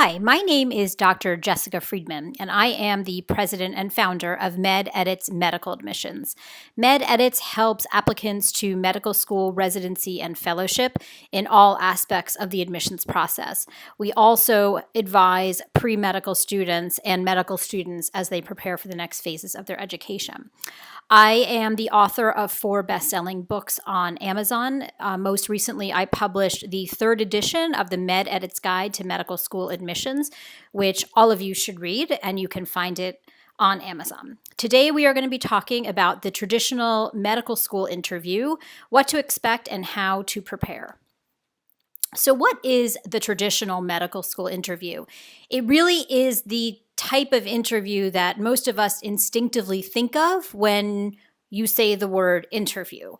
Hi, my name is Dr. Jessica Friedman, and I am the president and founder of MedEdits Medical Admissions. MedEdits helps applicants to medical school residency and fellowship in all aspects of the admissions process. We also advise pre-medical students and medical students as they prepare for the next phases of their education. I am the author of 4 best-selling books on Amazon. Most recently, I published the 3rd edition of the MedEdits Guide to Medical School Admissions, which all of you should read, and you can find it on Amazon. Today, we are going to be talking about the traditional medical school interview, what to expect, and how to prepare. So what is the traditional medical school interview? It really is the type of interview that most of us instinctively think of when you say the word interview.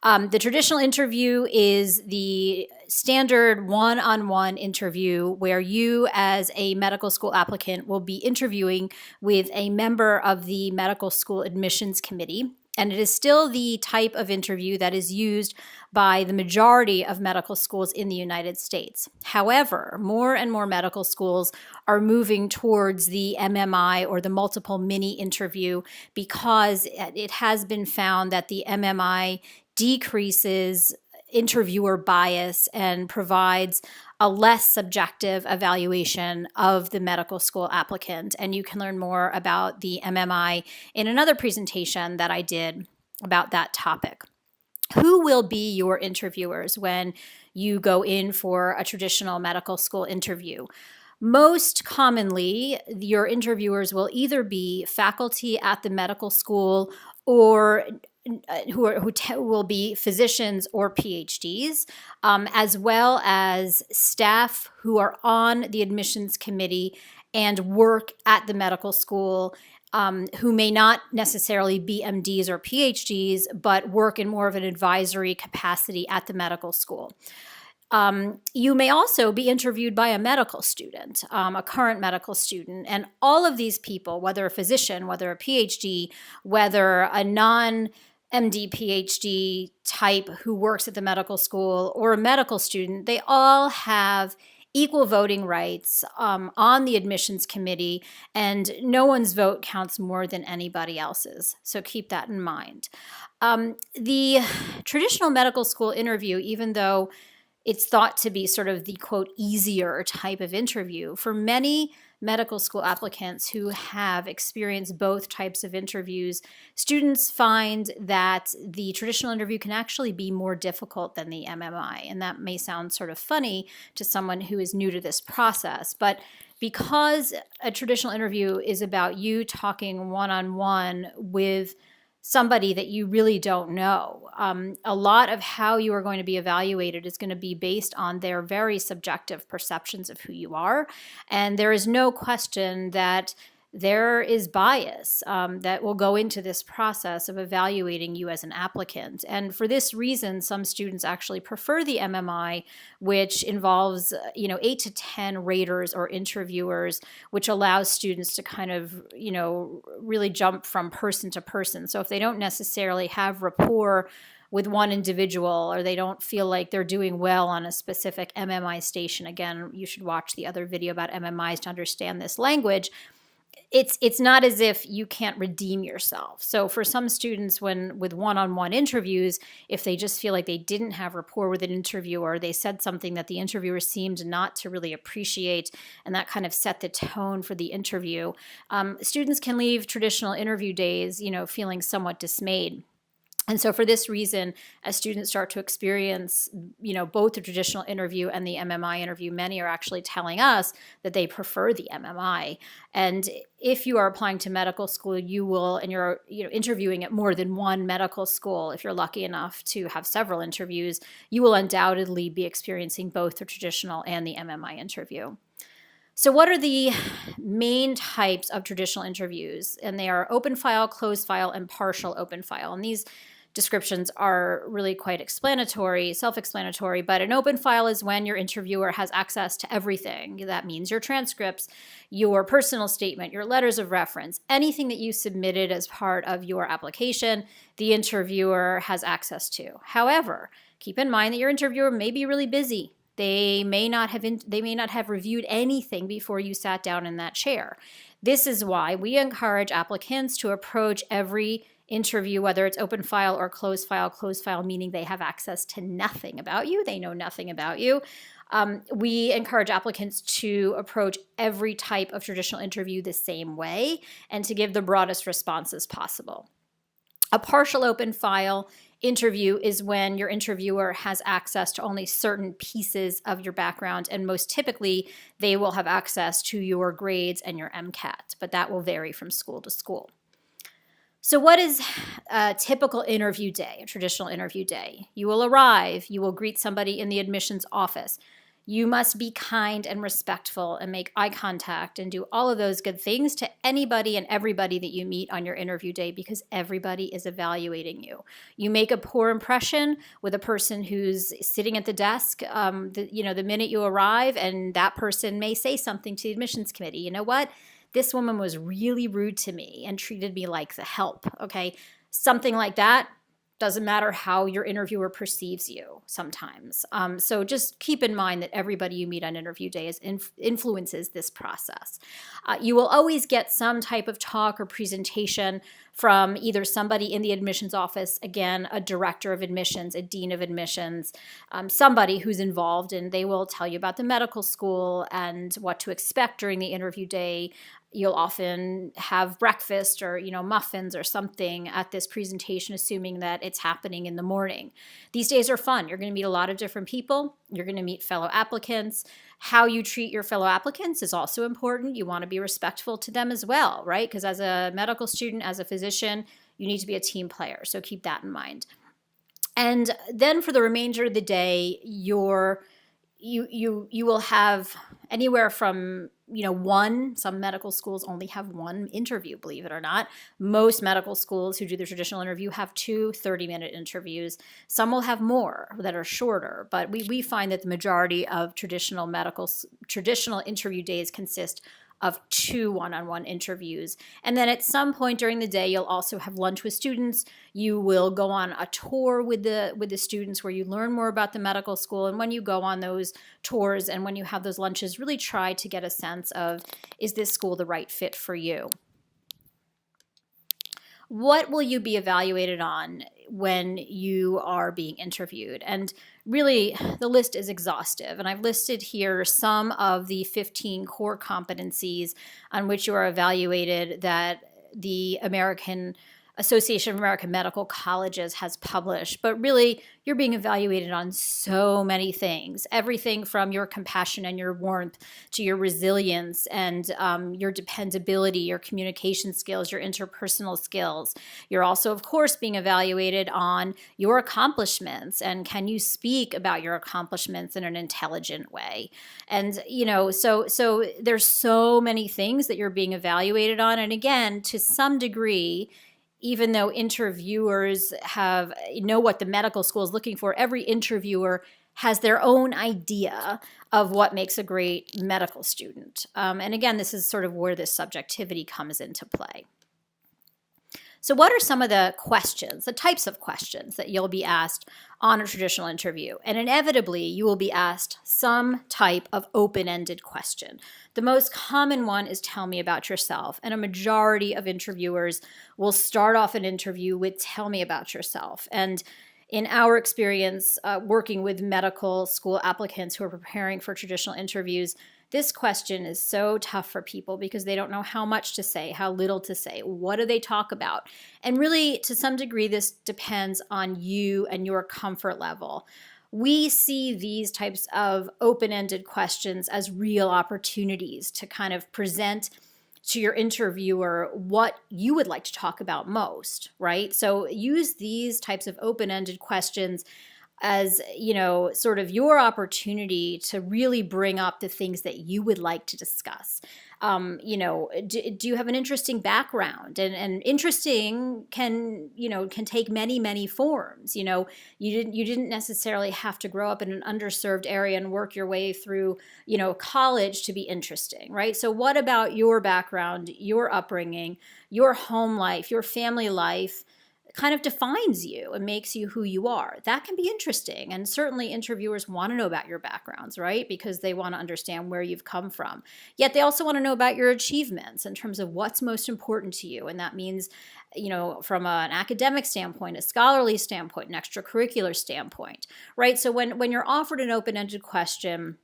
The traditional interview is the standard one-on-one interview where you as a medical school applicant will be interviewing with a member of the medical school admissions committee. And it is still the type of interview that is used by the majority of medical schools in the United States. However, more and more medical schools are moving towards the MMI or the multiple mini interview because it has been found that the MMI decreases interviewer bias and provides a less subjective evaluation of the medical school applicant. And you can learn more about the MMI in another presentation that I did about that topic. Who will be your interviewers when you go in for a traditional medical school interview? Most commonly, your interviewers will either be faculty at the medical school or who will be physicians or PhDs, as well as staff who are on the admissions committee and work at the medical school, who may not necessarily be MDs or PhDs, but work in more of an advisory capacity at the medical school. You may also be interviewed by a medical student, a current medical student, and all of these people, whether a physician, whether a PhD, whether a non-MD PhD type who works at the medical school or a medical student, they all have equal voting rights on the admissions committee, and no one's vote counts more than anybody else's. So keep that in mind. The traditional medical school interview, even though it's thought to be sort of the, quote, easier type of interview, for many medical school applicants who have experienced both types of interviews, students find that the traditional interview can actually be more difficult than the MMI. And that may sound sort of funny to someone who is new to this process, but because a traditional interview is about you talking one-on-one with somebody that you really don't know. A lot of how you are going to be evaluated is going to be based on their very subjective perceptions of who you are. And there is no question that there is bias that will go into this process of evaluating you as an applicant. And for this reason, some students actually prefer the MMI, which involves 8 to 10 raters or interviewers, which allows students to kind of really jump from person to person. So if they don't necessarily have rapport with one individual, or they don't feel like they're doing well on a specific MMI station, again, you should watch the other video about MMIs to understand this language. It's not as if you can't redeem yourself. So for some students, with one-on-one interviews, if they just feel like they didn't have rapport with an interviewer, they said something that the interviewer seemed not to really appreciate, and that kind of set the tone for the interview, students can leave traditional interview days, feeling somewhat dismayed. And so for this reason, as students start to experience, both the traditional interview and the MMI interview, many are actually telling us that they prefer the MMI. And if you are applying to medical school, you will, and you're interviewing at more than one medical school, if you're lucky enough to have several interviews, you will undoubtedly be experiencing both the traditional and the MMI interview. So what are the main types of traditional interviews? And they are open file, closed file, and partial open file. And these descriptions are really quite self-explanatory, but an open file is when your interviewer has access to everything. That means your transcripts, your personal statement, your letters of reference, anything that you submitted as part of your application, the interviewer has access to. However, keep in mind that your interviewer may be really busy. They may not have reviewed anything before you sat down in that chair. This is why we encourage applicants to approach every interview, whether it's open file or closed file meaning they have access to nothing about you, they know nothing about you. We encourage applicants to approach every type of traditional interview the same way and to give the broadest responses possible. A partial open file interview is when your interviewer has access to only certain pieces of your background, and most typically they will have access to your grades and your MCAT, but that will vary from school to school. So what is a typical interview day, a traditional interview day? You will arrive, you will greet somebody in the admissions office. You must be kind and respectful and make eye contact and do all of those good things to anybody and everybody that you meet on your interview day, because everybody is evaluating you. You make a poor impression with a person who's sitting at the desk, the minute you arrive, and that person may say something to the admissions committee. You know what? This woman was really rude to me and treated me like the help, okay? Something like that. Doesn't matter how your interviewer perceives you sometimes. So just keep in mind that everybody you meet on interview day influences this process. You will always get some type of talk or presentation from either somebody in the admissions office, again, a director of admissions, a dean of admissions, somebody who's involved, and they will tell you about the medical school and what to expect during the interview day. You'll often have breakfast or, muffins or something at this presentation, assuming that it's happening in the morning. These days are fun. You're going to meet a lot of different people. You're going to meet fellow applicants. How you treat your fellow applicants is also important. You want to be respectful to them as well, right? Because as a medical student, as a physician, you need to be a team player. So keep that in mind. And then for the remainder of the day, you will have anywhere from some medical schools only have one interview, believe it or not. Most medical schools who do the traditional interview have 2 30-minute interviews. Some will have more that are shorter, but we find that the majority of traditional interview days consist of 2 one-on-one interviews. And then at some point during the day, you'll also have lunch with students. You will go on a tour with the students where you learn more about the medical school. And when you go on those tours and when you have those lunches, really try to get a sense of, is this school the right fit for you? What will you be evaluated on when you are being interviewed? And really, the list is exhaustive. And I've listed here some of the 15 core competencies on which you are evaluated that the Association of American Medical Colleges has published. But really, you're being evaluated on so many things, everything from your compassion and your warmth to your resilience and your dependability, your communication skills, your interpersonal skills. You're also, of course, being evaluated on your accomplishments, and can you speak about your accomplishments in an intelligent way? And, so there's so many things that you're being evaluated on. And again, to some degree, even though interviewers know what the medical school is looking for, every interviewer has their own idea of what makes a great medical student. And again, this is sort of where this subjectivity comes into play. So what are some of the questions, the types of questions that you'll be asked on a traditional interview? And inevitably, you will be asked some type of open-ended question. The most common one is tell me about yourself. And a majority of interviewers will start off an interview with tell me about yourself. And in our experience working with medical school applicants who are preparing for traditional interviews, this question is so tough for people because they don't know how much to say, how little to say, what do they talk about? And really, to some degree, this depends on you and your comfort level. We see these types of open-ended questions as real opportunities to kind of present to your interviewer what you would like to talk about most, right? So use these types of open-ended questions as, sort of your opportunity to really bring up the things that you would like to discuss. Do you have an interesting background? And interesting can take many, many forms. You didn't necessarily have to grow up in an underserved area and work your way through, college to be interesting, right? So what about your background, your upbringing, your home life, your family life, kind of defines you and makes you who you are. That can be interesting. And certainly interviewers want to know about your backgrounds, right? Because they want to understand where you've come from. Yet they also want to know about your achievements in terms of what's most important to you. And that means, from an academic standpoint, a scholarly standpoint, an extracurricular standpoint, right? So when you're offered an open-ended question,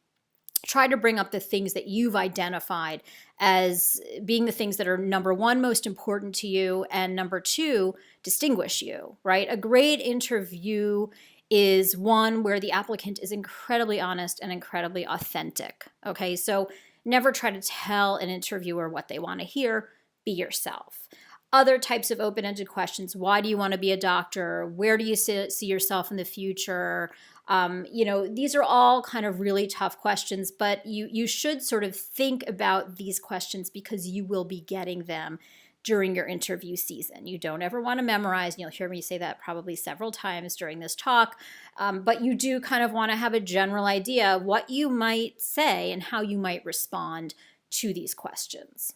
try to bring up the things that you've identified as being the things that are number one, most important to you, and number two, distinguish you, right? A great interview is one where the applicant is incredibly honest and incredibly authentic, okay? So never try to tell an interviewer what they want to hear. Be yourself. Other types of open-ended questions: why do you want to be a doctor? Where do you see yourself in the future? These are all kind of really tough questions, but you should sort of think about these questions because you will be getting them during your interview season. You don't ever want to memorize, and you'll hear me say that probably several times during this talk, but you do kind of want to have a general idea of what you might say and how you might respond to these questions.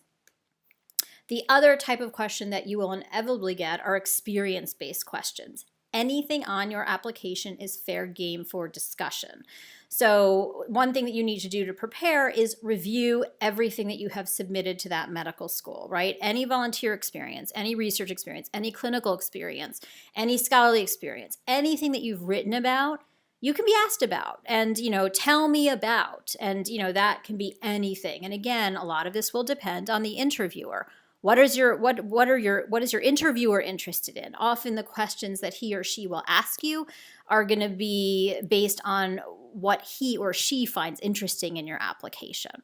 The other type of question that you will inevitably get are experience-based questions. Anything on your application is fair game for discussion. So one thing that you need to do to prepare is review everything that you have submitted to that medical school, right? Any volunteer experience, any research experience, any clinical experience, any scholarly experience, anything that you've written about, you can be asked about and, tell me about. And, that can be anything. And again, a lot of this will depend on the interviewer. What is your interviewer interested in? Often the questions that he or she will ask you are going to be based on what he or she finds interesting in your application.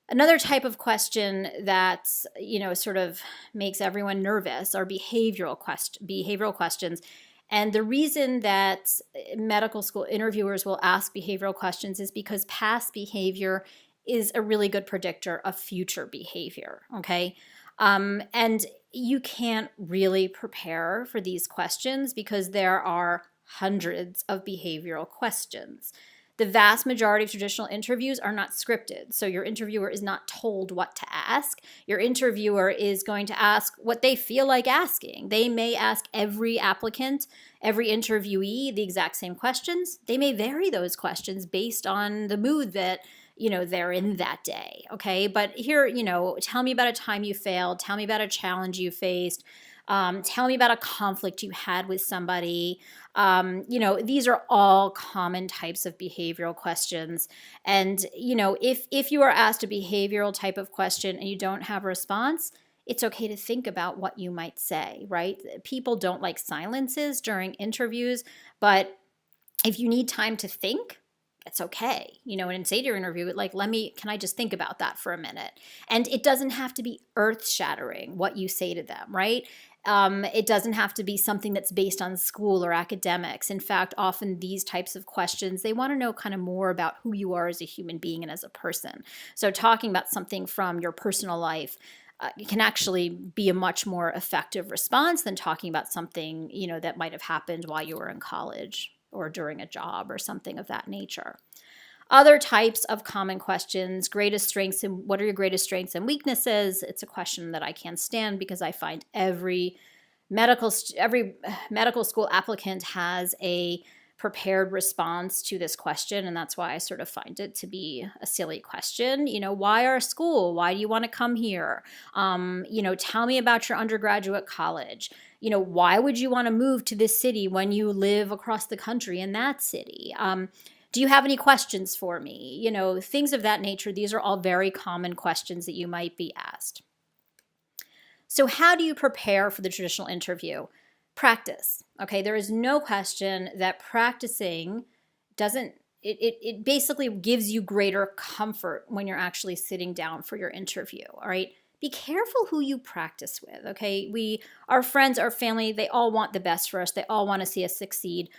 Another type of question that, sort of makes everyone nervous are behavioral questions. And the reason that medical school interviewers will ask behavioral questions is because past behavior is a really good predictor of future behavior, okay? And you can't really prepare for these questions because there are hundreds of behavioral questions. The vast majority of traditional interviews are not scripted, so your interviewer is not told what to ask. Your interviewer is going to ask what they feel like asking. They may ask every applicant, every interviewee, the exact same questions. They may vary those questions based on the mood that they're in that day, okay? But here, tell me about a time you failed. Tell me about a challenge you faced. Tell me about a conflict you had with somebody. These are all common types of behavioral questions. And, if you are asked a behavioral type of question and you don't have a response, it's okay to think about what you might say, right? People don't like silences during interviews, but if you need time to think, it's okay, and say to your interview, can I just think about that for a minute? And it doesn't have to be earth-shattering what you say to them, right? It doesn't have to be something that's based on school or academics. In fact, often these types of questions, they want to know kind of more about who you are as a human being and as a person. So talking about something from your personal life can actually be a much more effective response than talking about something, that might have happened while you were in college or during a job or something of that nature. Other types of common questions: greatest strengths and what are your greatest strengths and weaknesses? It's a question that I can't stand because I find every medical school applicant has a prepared response to this question, and that's why I sort of find it to be a silly question. Why our school? Why do you want to come here? Tell me about your undergraduate college. Why would you want to move to this city when you live across the country in that city? Do you have any questions for me? Things of that nature. These are all very common questions that you might be asked. So how do you prepare for the traditional interview? Practice, okay? There is no question that practicing it basically gives you greater comfort when you're actually sitting down for your interview, all right? Be careful who you practice with, okay? Our friends, our family, they all want the best for us. They all want to see us succeed,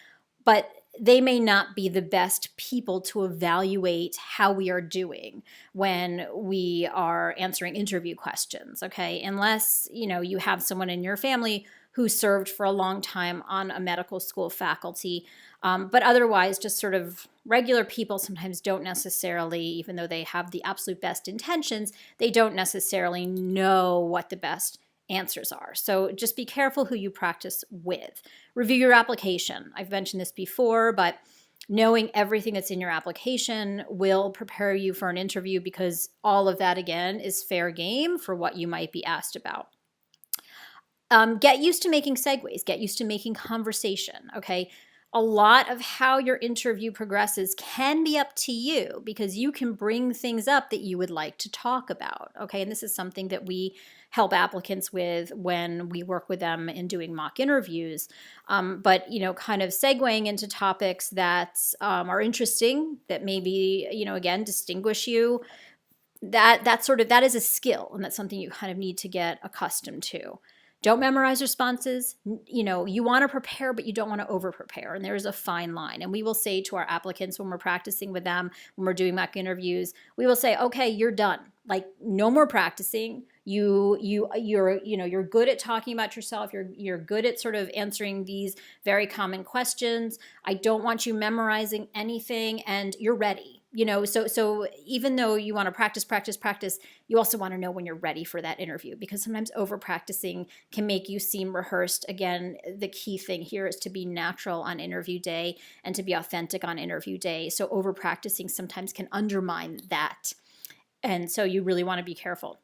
but they may not be the best people to evaluate how we are doing when we are answering interview questions, okay? Unless, you have someone in your family who served for a long time on a medical school faculty. But otherwise, just sort of regular people sometimes don't necessarily, even though they have the absolute best intentions, they don't necessarily know what the best answers are. So just be careful who you practice with. Review your application. I've mentioned this before, but knowing everything that's in your application will prepare you for an interview, because all of that, again, is fair game for what you might be asked about. Get used to making segues. Get used to making conversation, okay? A lot of how your interview progresses can be up to you, because you can bring things up that you would like to talk about, okay? And this is something that we help applicants with when we work with them in doing mock interviews. But, kind of segueing into topics that are interesting, that maybe, again, distinguish you, that is a skill, and that's something you kind of need to get accustomed to. Don't memorize responses. You want to prepare, but you don't want to over prepare. And there's a fine line. And we will say to our applicants when we're practicing with them, when we're doing mock interviews, we will say, okay, you're done. Like, no more practicing. You're good at talking about yourself. You're good at sort of answering these very common questions. I don't want you memorizing anything, and you're ready. So even though you want to practice, you also want to know when you're ready for that interview, because sometimes over practicing can make you seem rehearsed. Again, the key thing here is to be natural on interview day and to be authentic on interview day. So over practicing sometimes can undermine that. And so you really want to be careful.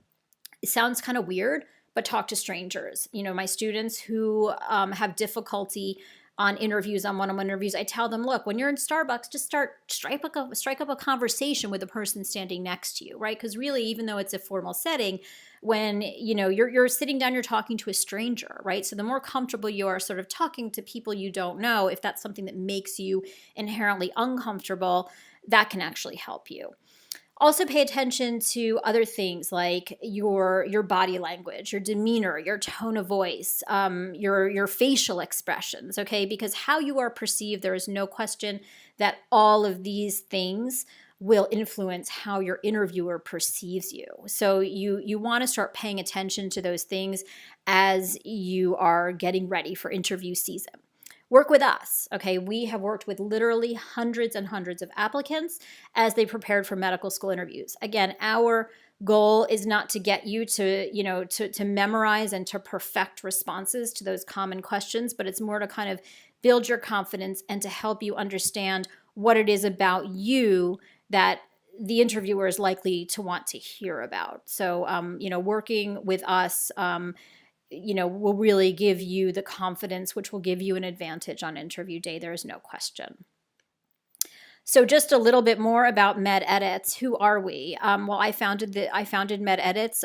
It sounds kind of weird, but talk to strangers. My students who have difficulty on interviews, on one-on-one interviews, I tell them, look, when you're in Starbucks, just strike up a conversation with the person standing next to you, right? Because really, even though it's a formal setting, when you're sitting down, you're talking to a stranger, right? So the more comfortable you are sort of talking to people you don't know, if that's something that makes you inherently uncomfortable, that can actually help you. Also pay attention to other things like your body language, your demeanor, your tone of voice, your facial expressions, okay? Because how you are perceived, there is no question that all of these things will influence how your interviewer perceives you. So you want to start paying attention to those things as you are getting ready for interview season. Work with us, okay? We have worked with literally hundreds and hundreds of applicants as they prepared for medical school interviews. Again, our goal is not to get you to memorize and to perfect responses to those common questions, but it's more to kind of build your confidence and to help you understand what it is about you that the interviewer is likely to want to hear about. So, working with us, will really give you the confidence, which will give you an advantage on interview day. There is no question. So just a little bit more about MedEdits. Who are we? I founded MedEdits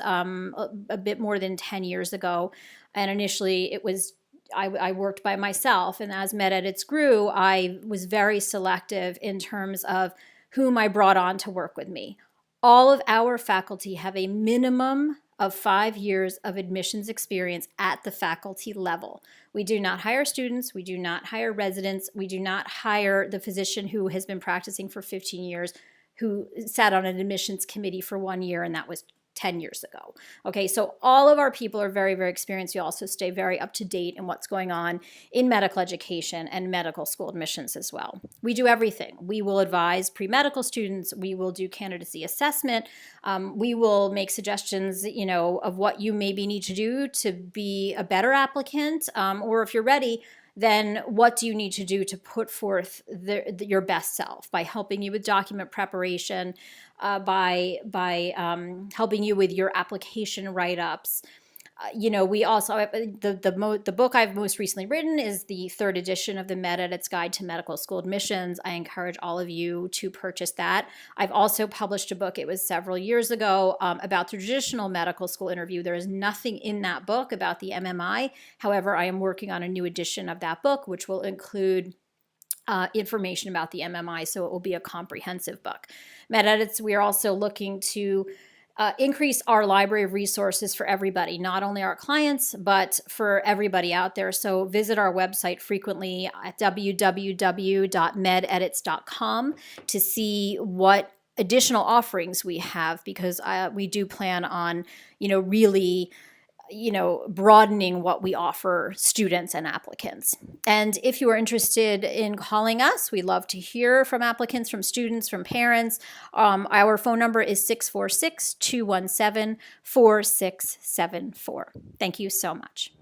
a bit more than 10 years ago. And initially it was I worked by myself. And as MedEdits grew, I was very selective in terms of whom I brought on to work with me. All of our faculty have a minimum of 5 years of admissions experience at the faculty level. We do not hire students. We do not hire residents. We do not hire the physician who has been practicing for 15 years, who sat on an admissions committee for 1 year, and that was 10 years ago. Okay, so all of our people are very, very experienced. We also stay very up to date in what's going on in medical education and medical school admissions as well. We do everything. We will advise pre-medical students. We will do candidacy assessment. We will make suggestions, of what you maybe need to do to be a better applicant, or if you're ready, then what do you need to do to put forth your best self, by helping you with document preparation, by helping you with your application write-ups. We also have the book I've most recently written is the 3rd edition of the MedEdits Guide to Medical School Admissions. I encourage all of you to purchase that. I've also published a book, it was several years ago, about the traditional medical school interview. There is nothing in that book about the MMI. However, I am working on a new edition of that book, which will include information about the MMI, so it will be a comprehensive book. MedEdits, we are also looking to increase our library of resources for everybody, not only our clients, but for everybody out there. So visit our website frequently at www.mededits.com to see what additional offerings we have, because we do plan on, really broadening what we offer students and applicants. And if you are interested in calling us, we love to hear from applicants, from students, from parents. Our phone number is 646-217-4674. Thank you so much.